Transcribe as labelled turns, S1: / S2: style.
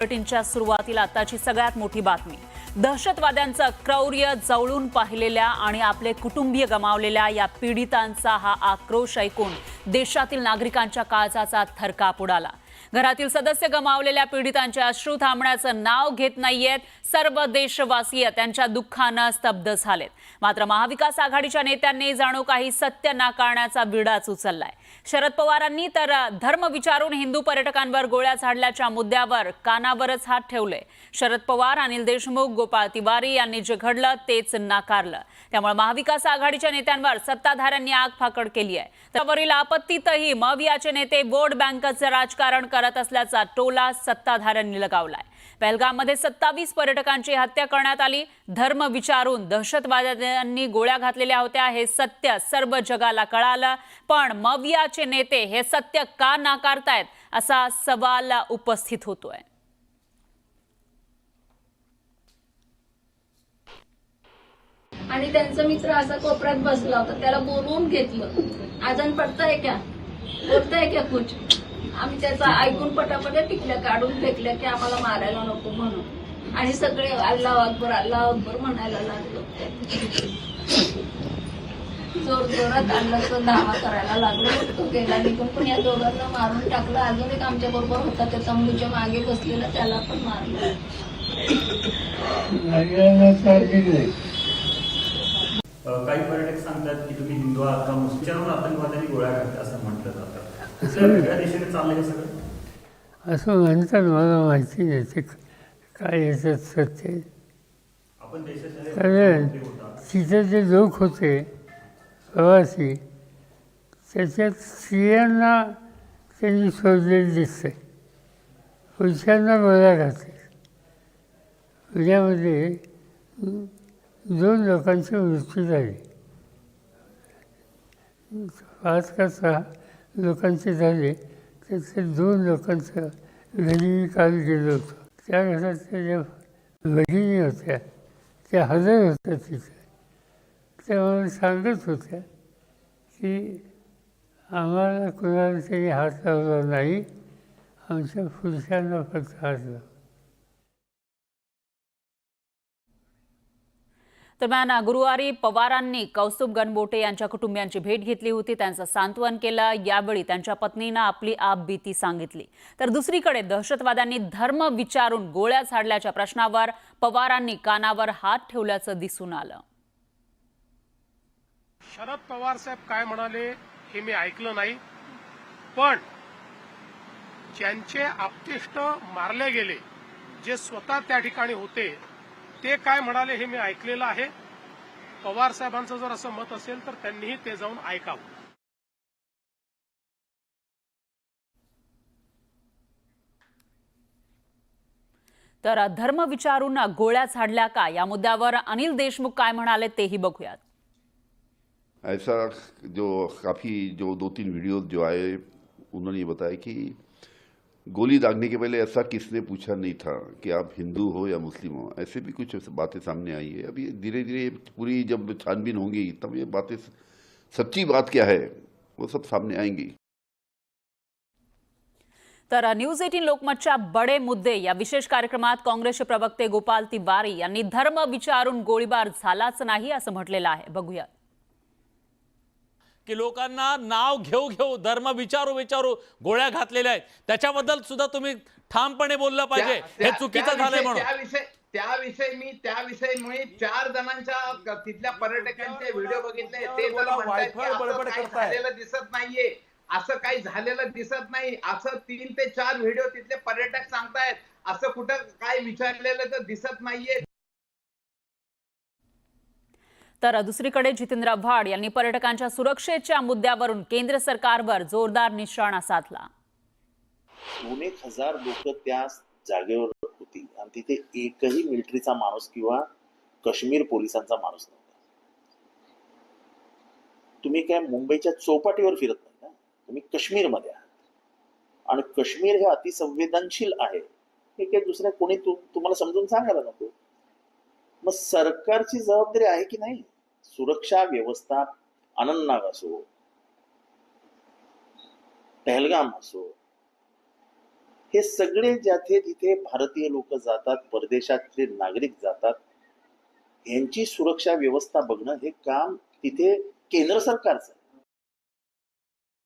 S1: बुलेटिनच्या सुरुवातीला आताची सगळ्यात मोठी बातमी। दहशतवाद्यांचं क्रौर्य जवळून पाहिलेल्या आणि आपले कुटुंबीय गमावलेल्या या पीडितांचा हा आक्रोश ऐकून देशातील नागरिकांच्या काळजाचा थरकाप उडाला। घरातील सदस्य गमावलेल्या पीडितांचे अश्रू थांबण्याचं नाव घेत नाहीयेत। सर्व देशवासीय त्यांच्या दुःखानं स्तब्ध झालेत। मात्र महाविकास आघाडीच्या नेत्यांनी जाणू काही सत्य नाकारण्याचा विडाच उचललाय। शरद पवारांनी तर धर्म विचारून हिंदू पर्यटकांवर गोळ्या झाडल्याच्या मुद्द्यावर कानावरच हात ठेवले। शरद पवार, अनिल देशमुख, गोपाळ तिवारी यांनी जे घडलं तेच नाकारलं। त्यामुळे महाविकास आघाडीच्या नेत्यांवर सत्ताधाऱ्यांनी आगफाकड केली आहे। त्यावरील आपत्तीतही मवियाचे नेते वोट बँकेचं राजकारण करत असल्याचा टोला सत्ताधाऱ्यांनी लगावलाय। पहलगाममध्ये 27 पर्यटकांची हत्या करण्यात आली। धर्म विचारून दहशतवाद्यांनी गोळ्या घातलेल्या होत्या हे सत्य सर्व जगाला कळालं, पण मवियाचे नेते हे सत्य का नाकारतायत असा सवाल उपस्थित होतोय।
S2: आणि त्यांचा मित्र असा कोपऱ्यात बसला होता, त्याला बोलवून घेतलं। आजान पडताय क्या, बोलताय क्या कुछ? आम्ही त्याचा ऐकून पटापट टिकल्या काढून फेकल्या की आम्हाला मारायला नको म्हणून, आणि सगळे अल्लाह अकबर म्हणायला लागलो। जोर जोरात अल्लाहचा दावा करायला लागलो। तो गेला निघून, पण या दोघांना मारून टाकला। अजून एक आमच्या बरोबर होता, त्या तंबूच्या मागे बसलेला, त्याला पण मारलं।
S3: काही पर्यटक सांगतात की तुम्ही हिंदू आहात का मुस्लिम आतंकवाद्यांनी गोळ्या घातल्या असं म्हटलं जातं। वेगळ्या दिशेने चाललंय हे सगळं
S4: असं म्हणतात, मला माहिती नाही ते काय याच्यात सत्य।
S3: आपण देशाच्या
S4: कारण तिथे जे लोक होते प्रवासी, त्याच्यात स्त्रियांना त्यांनी शोधलेलं दिसते, पुरुषांना गोळ्या घातल्या। पुण्यामध्ये 2 लोकांची मृत्यू झाली, 5 का 6 लोकांचे झाले। त्याचे 2 लोकांचं घरी मी काल गेलो होतो। त्या घरात ज्या भगिनी होत्या त्या हजर होत्या तिथे। त्या मला सांगत होत्या की आम्हाला कुणाला त्यांनी हात लावला नाही, आमच्या पुरुषांना फक्त हात लावला।
S1: दरम्यान गुरुवारी पवारांनी कौस्तुभ गणबोटे यांच्या कुटुंबियांची भेट घेतली होती, त्यांचं सांत्वन केलं। यावेळी त्यांच्या पत्नीनं आपली आपबीती सांगितली। तर दुसरीकडे दहशतवाद्यांनी धर्म विचारून गोळ्या झाडल्याच्या प्रश्नावर पवारांनी कानावर हात ठेवल्याचं दिसून आलं।
S5: शरद पवार साहेब काय म्हणाले हे मी ऐकलं नाही, पण ज्यांचे आप्तेष्ट मारले गेले, जे स्वतः त्या ठिकाणी होते, ते काय म्हणाले हे मी ऐकलेलं आहे। पवार साहेबांचं जर असं मत असेल तर त्यांनीही ते जाऊन ऐकावं।
S1: तर धर्म विचारून गोळ्या झाडल्या का या मुद्द्यावर अनिल देशमुख काय म्हणाले तेही बघूयात।
S6: ऐसा जो काफ़ी जो 2-3 वीडियोस जो आए, उन्होंने ये बताया कि गोली दागने के पहले ऐसा किसने पूछा नहीं था कि आप हिंदू हो या मुस्लिम हो। ऐसे भी कुछ बातें सामने आई है। अभी धीरे धीरे पूरी जब छानबीन होगी तब ये बातें, सच्ची बात क्या है वो सब सामने आएंगी।
S1: तर न्यूज 18 लोकमतच्या बडे मुद्दे या विशेष कार्यक्रमात काँग्रेसचे प्रवक्ते गोपाळ तिवारी यांनी धर्म विचारून गोळीबार झालाच नाही असं म्हटलेलं आहे। बघूया
S7: की लोकांना नाव घेऊ घेऊ धर्म विचारू विचारू गोळ्या घातलेल्या आहेत, त्याच्याबद्दल सुद्धा तुम्ही ठामपणे बोललं पाहिजे। हे चुकीचं झालंय म्हणून
S8: त्याविषयी मी 4 जणांच्या तिथल्या पर्यटकांचे व्हिडिओ बघितले। ते झालेलं दिसत नाहीये, असं काही झालेलं दिसत नाही, असं 3 ते 4 व्हिडिओ तिथले पर्यटक सांगतायत। असं कुठं काय विचारलेलं तर दिसत नाहीये।
S1: तर दुसरीकडे जितेंद्र आव्हाड यांनी पर्यटकांच्या सुरक्षेच्या मुद्द्यावरून केंद्र सरकारवर जोरदार निशाणा साधला।
S9: 1,000 लोक त्या जागेवर होती आणि तिथे एकही मिलिटरीचा माणूस किंवा काश्मीर पोलिसांचा माणूस नव्हता। तुम्ही काय मुंबईच्या चौपाटीवर फिरत नाही ना, तुम्ही काश्मीरमध्ये आहात आणि काश्मीर हे अतिसंवेदनशील आहे हे काही दुसऱ्या कोणी तुम्हाला समजून सांगायला नको। मग सरकारची जबाबदारी आहे की नाही? सुरक्षा व्यवस्था अनंतनाग असो, पहलगाम असो, हे सगळे ज्याथे जिथे भारतीय लोक जातात, परदेशातले नागरिक जातात, यांची सुरक्षा व्यवस्था बघणं हे काम तिथे केंद्र सरकारचं आहे.